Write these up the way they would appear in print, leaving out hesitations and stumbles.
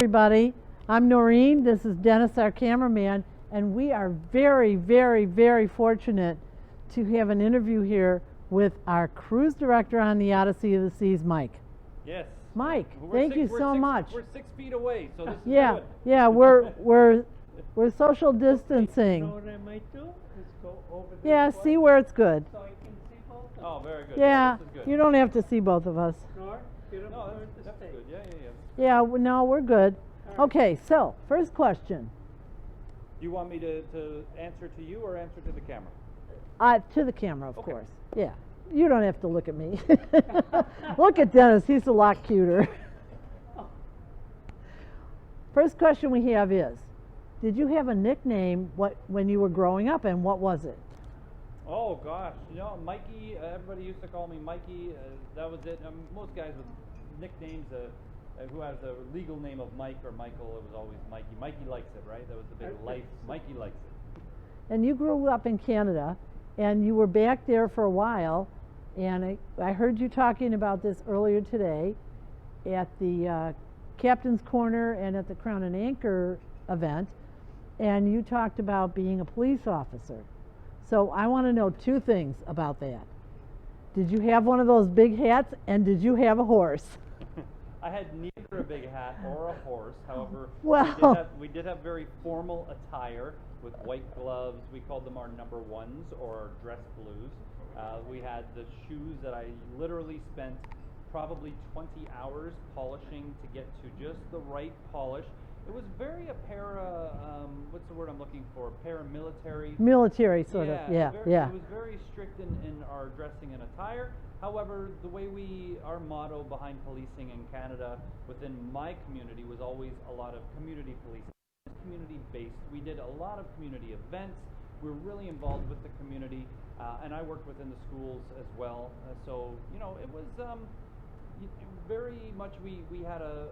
Everybody, I'm Noreen, this is Dennis, our cameraman, and we are very, very, very fortunate to have an interview here with our cruise director on the Odyssey of the Seas, Mike. Yes. Mike, thank you so much. We're 6 feet away, so this is Yeah, good. yeah, we're social distancing. You know what I might do? Is go over this Yeah, way see where it's good. so I can see both of them. Oh, very good. Yeah, this is good. you don't have to see both of us. Nor get them No, to that's stay. good. Yeah. Yeah, no, we're good. All right. Okay, so first question. Do you want me to answer to you or answer to the camera? To the camera, of Okay. course. Yeah, you don't have to look at me. Look at Dennis, he's a lot cuter. First question we have is, did you have a nickname when you were growing up, and what was it? Oh gosh, Mikey. Everybody used to call me Mikey. That was it. Most guys with nicknames, who has a legal name of Mike or Michael, it was always Mikey. Mikey likes it, right? That was the big life. Mikey likes it. And you grew up in Canada, and you were back there for a while, and I heard you talking about this earlier today at the Captain's Corner and at the Crown and Anchor event, and you talked about being a police officer. So I want to know two things about that. Did you have one of those big hats, and did you have a horse? I had neither a big hat or a horse. However, Well. we did have very formal attire with white gloves. We called them our number ones or dress blues. We had the shoes that I literally spent probably 20 hours polishing to get to just the right polish. It was very what's the word I'm looking for? Paramilitary. Military, sort of. Yeah, yeah. It was very strict in our dressing and attire. However, the way our motto behind policing in Canada within my community was always a lot of community policing. Community based. We did a lot of community events. We were really involved with the community, and I worked within the schools as well. So it was very much we had a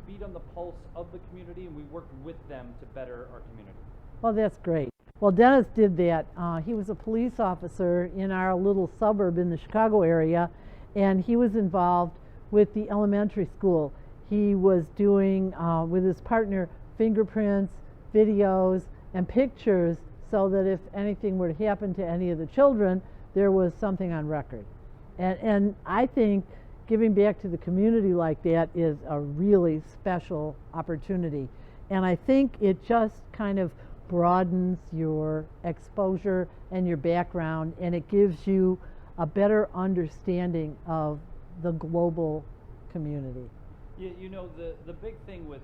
beat on the pulse of the community, and we worked with them to better our community. Well, that's great. Well, Dennis did that. He was a police officer in our little suburb in the Chicago area, and he was involved with the elementary school. He was doing, with his partner, fingerprints, videos, and pictures so that if anything were to happen to any of the children, there was something on record. And I think giving back to the community like that is a really special opportunity. And I think it just kind of broadens your exposure and your background, and it gives you a better understanding of the global community. The big thing with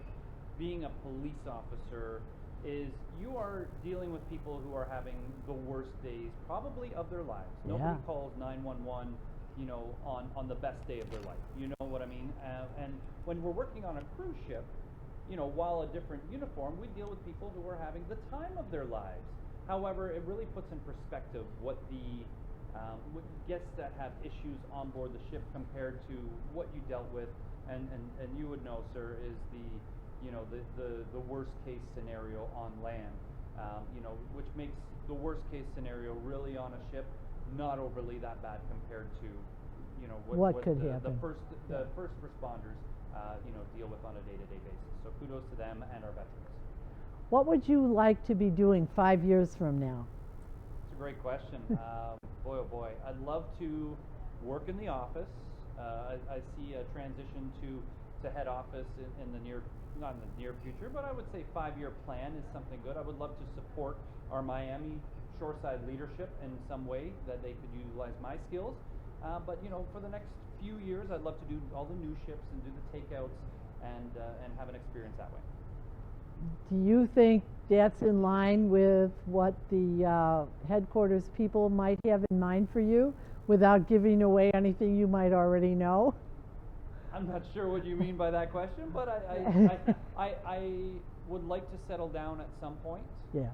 being a police officer is you are dealing with people who are having the worst days probably of their lives. Yeah. Nobody calls 911 on the best day of their life. You know what I mean? And when we're working on a cruise ship, while a different uniform, we deal with people who are having the time of their lives. However, it really puts in perspective what guests that have issues on board the ship compared to what you dealt with, and you would know, sir, is the worst case scenario on land, which makes the worst case scenario really on a ship not overly that bad compared to what could the happen. The first responders deal with on a day-to-day basis. So kudos to them and our veterans. What would you like to be doing 5 years from now? It's a great question. Boy, oh boy. I'd love to work in the office. I see a transition to head office in the not in the near future, but I would say 5-year plan is something good. I would love to support our Miami shoreside leadership in some way that they could utilize my skills. But for the next few years, I'd love to do all the new ships and do the takeouts and have an experience that way. Do you think that's in line with what the headquarters people might have in mind for you? without giving away anything you might already know? I'm not sure what you mean by that question, but I would like to settle down at some point. Yeah.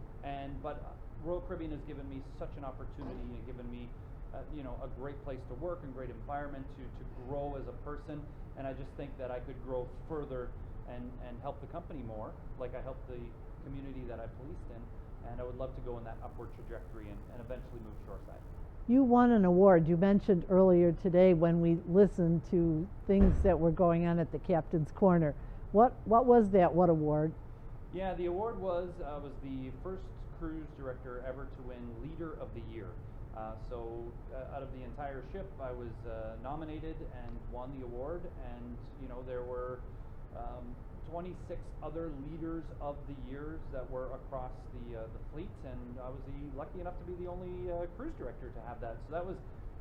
But Royal Caribbean has given me such an opportunity and given me, a great place to work and great environment to grow as a person. And I just think that I could grow further and help the company more, like I helped the community that I policed in. And I would love to go in that upward trajectory and eventually move shoreside. You won an award. You mentioned earlier today when we listened to things that were going on at the Captain's Corner. What was that? What award? Yeah, the award was the first cruise director ever to win Leader of the Year. Out of the entire ship, I was nominated and won the award. And there were 26 other leaders of the years that were across the fleet, and I was lucky enough to be the only cruise director to have that. So that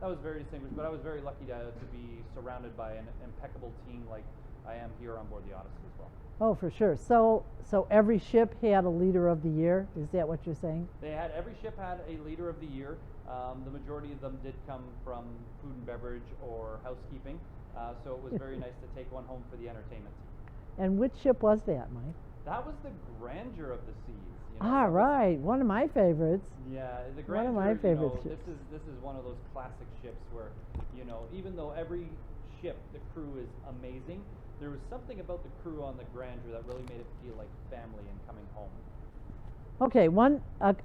was very distinguished. But I was very lucky to be surrounded by an impeccable team like I am here on board the Odyssey as well. Oh, for sure. So every ship had a leader of the year. Is that what you're saying? Every ship had a leader of the year. The majority of them did come from food and beverage or housekeeping. So it was very nice to take one home for the entertainment team. And which ship was that, Mike? That was the Grandeur of the Seas. Right. One of my favorites. Yeah, the Grandeur. One of my favorite ships. This is one of those classic ships where, even though every ship, the crew is amazing, there was something about the crew on the Grandeur that really made it feel like family and coming home. Okay,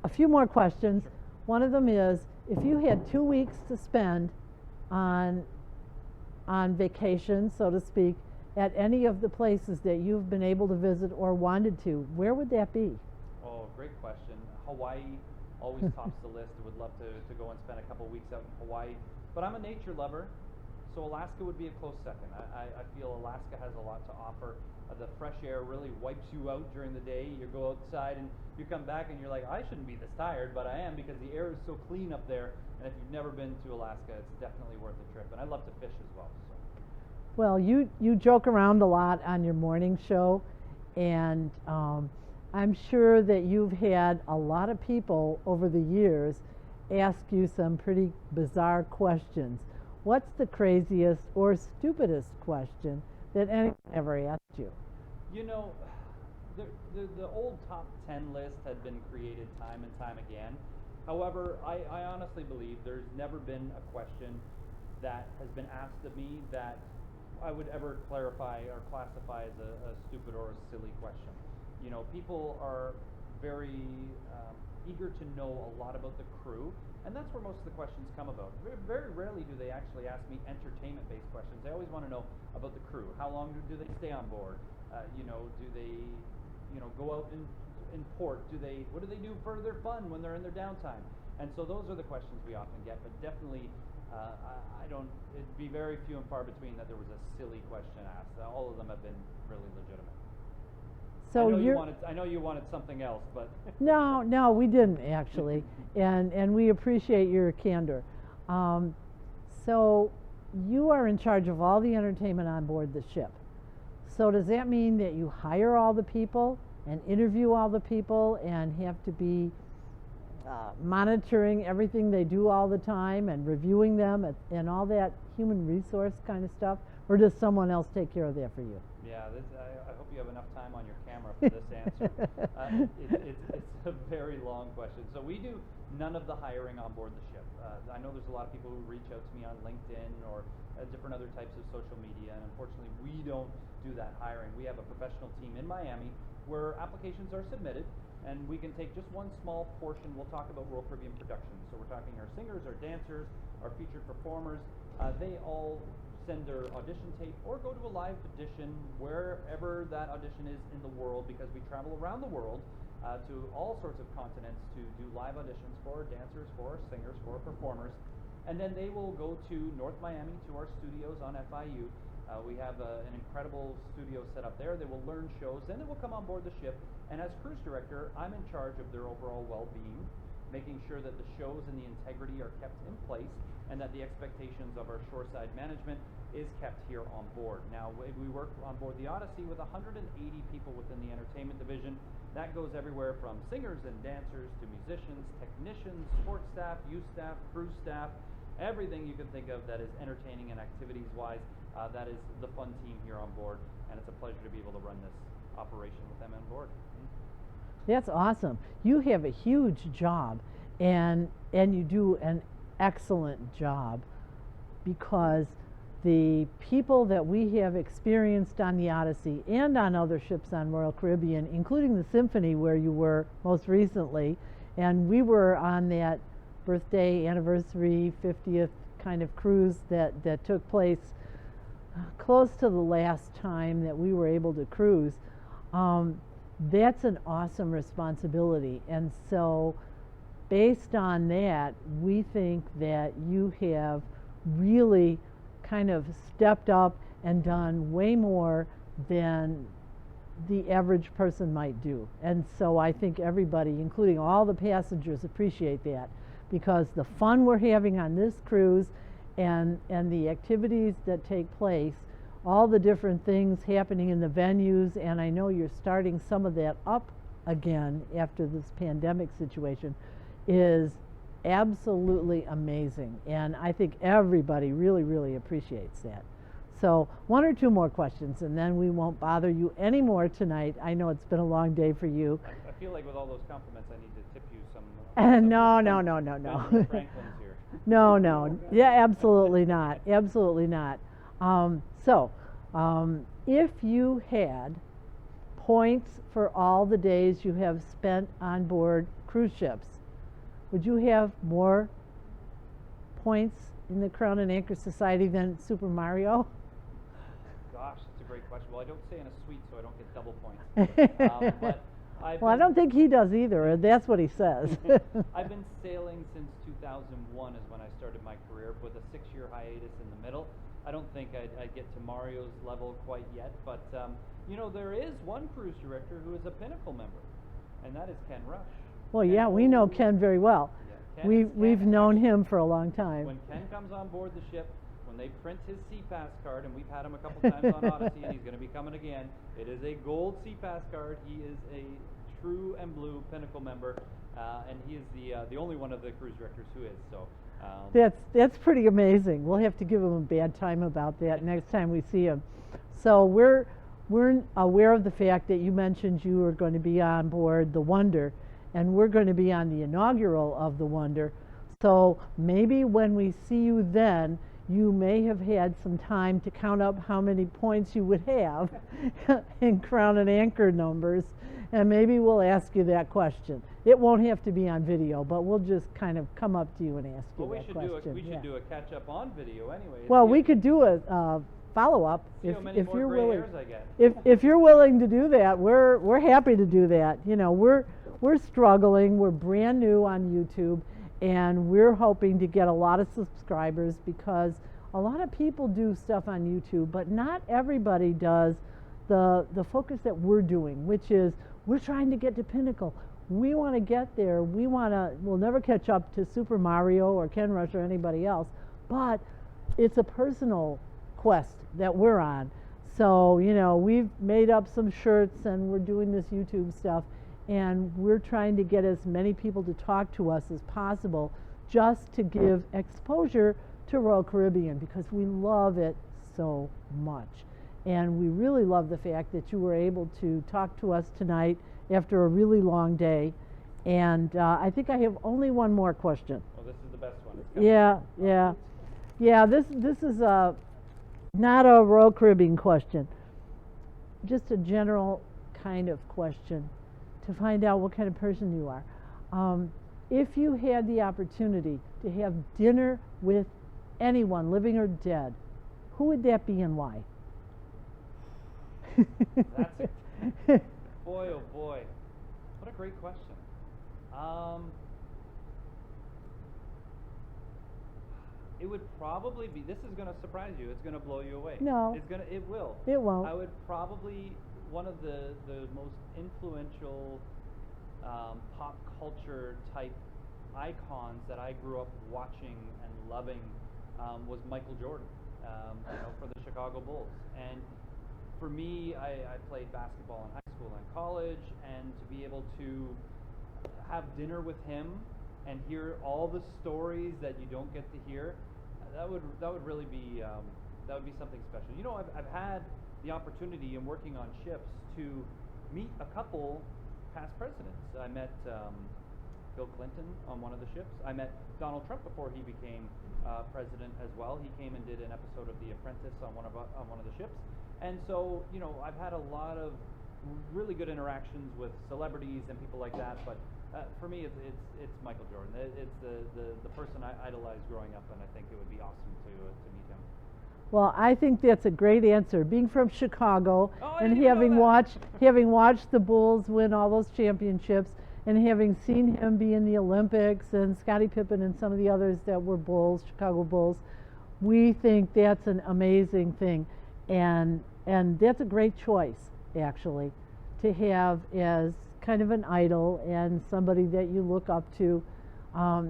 a few more questions. Sure. One of them is, if you had 2 weeks to spend on vacation, so to speak, at any of the places that you've been able to visit or wanted to, where would that be? Oh, great question. Hawaii always tops the list. I would love to go and spend a couple of weeks out in Hawaii. But I'm a nature lover, so Alaska would be a close second. I feel Alaska has a lot to offer. The fresh air really wipes you out during the day. You go outside and you come back and you're like, I shouldn't be this tired, but I am, because the air is so clean up there. And if you've never been to Alaska, it's definitely worth the trip. And I love to fish as well. So. Well, you joke around a lot on your morning show, and I'm sure that you've had a lot of people over the years ask you some pretty bizarre questions. What's the craziest or stupidest question that anyone ever asked you? The old top 10 list had been created time and time again. However, I honestly believe there's never been a question that has been asked of me that I would ever clarify or classify as a stupid or a silly question. People are very eager to know a lot about the crew, and that's where most of the questions come about. Very rarely do they actually ask me entertainment-based questions. They always want to know about the crew. How long do they stay on board? Do they, go out in port? What do they do for their fun when they're in their downtime? And so those are the questions we often get, but definitely it'd be very few and far between that there was a silly question asked. All of them have been really legitimate. So I know you wanted something else, but No, we didn't actually, and we appreciate your candor. So you are in charge of all the entertainment on board the ship. So does that mean that you hire all the people and interview all the people and have to be monitoring everything they do all the time and reviewing them and all that human resource kind of stuff, or does someone else take care of that for you? Yeah, I hope you have enough time on your camera for this answer. It's a very long question. So we do none of the hiring on board the ship. I know there's a lot of people who reach out to me on LinkedIn or different other types of social media, and unfortunately we don't do that hiring. We have a professional team in Miami where applications are submitted, and we can take just one small portion. We'll talk about Royal Caribbean Productions. So we're talking our singers, our dancers, our featured performers. They all send their audition tape or go to a live audition wherever that audition is in the world, because we travel around the world to all sorts of continents to do live auditions for our dancers, for our singers, for our performers. And then they will go to North Miami, to our studios on FIU. We have an incredible studio set up there. They will learn shows, then they will come on board the ship. And as cruise director, I'm in charge of their overall well-being, making sure that the shows and the integrity are kept in place, and that the expectations of our shoreside management is kept here on board. Now, we work on board the Odyssey with 180 people within the entertainment division. That goes everywhere from singers and dancers to musicians, technicians, support staff, youth staff, crew staff, everything you can think of that is entertaining and activities-wise. That is the fun team here on board, and it's a pleasure to be able to run this operation with them on board. That's awesome. You have a huge job, and you do an excellent job, because the people that we have experienced on the Odyssey and on other ships on Royal Caribbean, including the Symphony where you were most recently, and we were on that birthday, anniversary, 50th kind of cruise that took place close to the last time that we were able to cruise. That's an awesome responsibility, and so based on that, we think that you have really kind of stepped up and done way more than the average person might do. And so I think everybody, including all the passengers, appreciate that, because the fun we're having on this cruise and the activities that take place, all the different things happening in the venues, and I know you're starting some of that up again after this pandemic situation, is absolutely amazing, and I think everybody really, really appreciates that. So one or two more questions, and then we won't bother you anymore tonight. I know it's been a long day for you. I feel like with all those compliments, I need to tip you some. No. Franklin's here. No. Yeah, absolutely not. Absolutely not. If you had points for all the days you have spent on board cruise ships, would you have more points in the Crown and Anchor Society than Super Mario? Gosh, that's a great question. Well, I don't stay in a suite, so I don't get double points. But I don't think he does either. That's what he says. I've been sailing since 2001 is when I started my career, with a 6-year hiatus in the middle. I don't think I'd get to Mario's level quite yet, but there is one cruise director who is a Pinnacle member, and that is Ken Rush. Well, yeah, we know Ken very well. Yeah, We've known him for a long time. When Ken comes on board the ship, when they print his SeaPass card, and we've had him a couple times on Odyssey, and he's going to be coming again, it is a gold SeaPass card. He is a true and blue Pinnacle member, and he is the only one of the cruise directors who is. So that's pretty amazing. We'll have to give him a bad time about that next time we see him. So we're aware of the fact that you mentioned you are going to be on board the Wonder, and we're going to be on the inaugural of the Wonder. So maybe when we see you then, you may have had some time to count up how many points you would have in Crown and Anchor numbers, and maybe we'll ask you that question. It won't have to be on video, but we'll just kind of come up to you and ask you that question. We should do a catch-up on video anyway. Well, we could do a follow-up if you're willing. Hairs I get. If you're willing to do that, we're happy to do that. We're struggling. We're brand new on YouTube, and we're hoping to get a lot of subscribers, because a lot of people do stuff on YouTube, but not everybody does the focus that we're doing, which is we're trying to get to Pinnacle. We want to get there. We'll never catch up to Super Mario or Ken Rush or anybody else, but it's a personal quest that we're on. So, we've made up some shirts, and we're doing this YouTube stuff, and we're trying to get as many people to talk to us as possible, just to give exposure to Royal Caribbean, because we love it so much. And we really love the fact that you were able to talk to us tonight after a really long day. And I think I have only one more question. Well, this is the best one. Yeah. This is not a Royal Caribbean question, just a general kind of question to find out what kind of person you are. If you had the opportunity to have dinner with anyone, living or dead, who would that be and why? Boy, oh boy, what a great question. It would probably be. This is going to surprise you. It's going to blow you away. No. It will. It won't. I would probably, one of the most influential pop culture type icons that I grew up watching and loving was Michael Jordan, for the Chicago Bulls. And for me, I played basketball in high school and college, and to be able to have dinner with him and hear all the stories that you don't get to hear, that would really be that would be something special. You know, I've had the opportunity in working on ships to meet a couple past presidents. I met Bill Clinton on one of the ships. I met Donald Trump before he became president as well. He came and did an episode of The Apprentice on one of the ships. And so, you know, I've had a lot of really good interactions with celebrities and people like that. But for me, it's Michael Jordan. It's the person I idolized growing up, and I think it would be awesome to meet him. Well, I think that's a great answer. Being from Chicago and didn't even know that. having watched the Bulls win all those championships, and having seen him be in the Olympics, and Scottie Pippen and some of the others that were Bulls, Chicago Bulls, we think that's an amazing thing, and that's a great choice, actually, to have as kind of an idol and somebody that you look up to.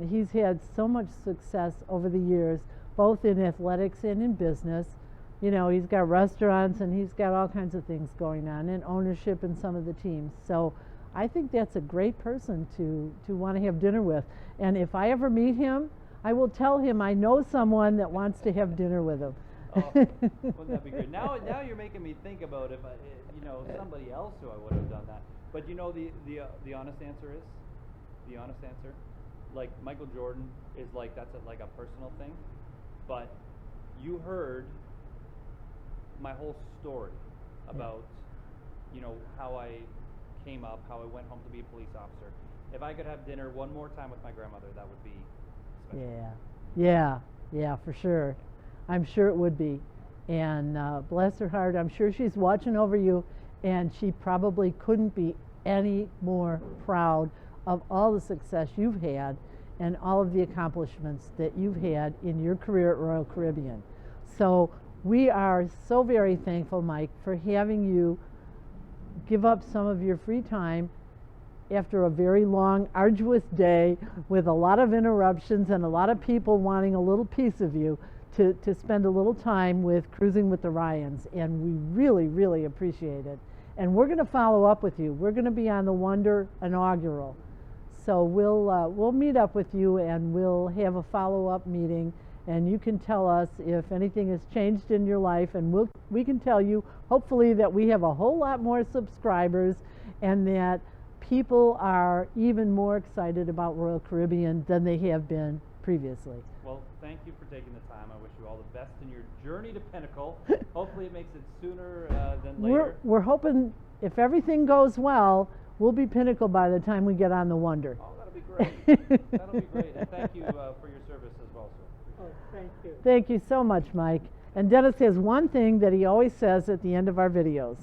He's had so much success over the years, both in athletics and in business. You know, he's got restaurants and he's got all kinds of things going on, and ownership in some of the teams. So I think that's a great person to want to have dinner with. And if I ever meet him, I will tell him I know someone that wants to have dinner with him. Oh, wouldn't that be great? Now you're making me think about if somebody else who I would have done that. But you know, the honest answer is, like Michael Jordan is like, that's like a personal thing. But you heard my whole story about, you know, how I came up, how I went home to be a police officer. If I could have dinner one more time with my grandmother, that would be special. Yeah, for sure. I'm sure it would be. And bless her heart, I'm sure she's watching over you, and she probably couldn't be any more proud of all the success you've had and all of the accomplishments that you've had in your career at Royal Caribbean. So we are so very thankful, Mike, for having you give up some of your free time after a very long, arduous day with a lot of interruptions and a lot of people wanting a little piece of you to spend a little time with Cruising with the Ryans. And we really, really appreciate it. And we're going to follow up with you. We're going to be on the Wonder inaugural. So we'll meet up with you and we'll have a follow-up meeting, and you can tell us if anything has changed in your life, and we can tell you hopefully that we have a whole lot more subscribers and that people are even more excited about Royal Caribbean than they have been previously. Well, thank you for taking the time. I wish you all the best in your journey to Pinnacle. Hopefully it makes it sooner than later. We're hoping, if everything goes well, we'll be Pinnacle by the time we get on the Wonder. Oh, that'll be great. That'll be great. And thank you for your service as well, sir. Oh, thank you. Thank you so much, Mike. And Dennis has one thing that he always says at the end of our videos.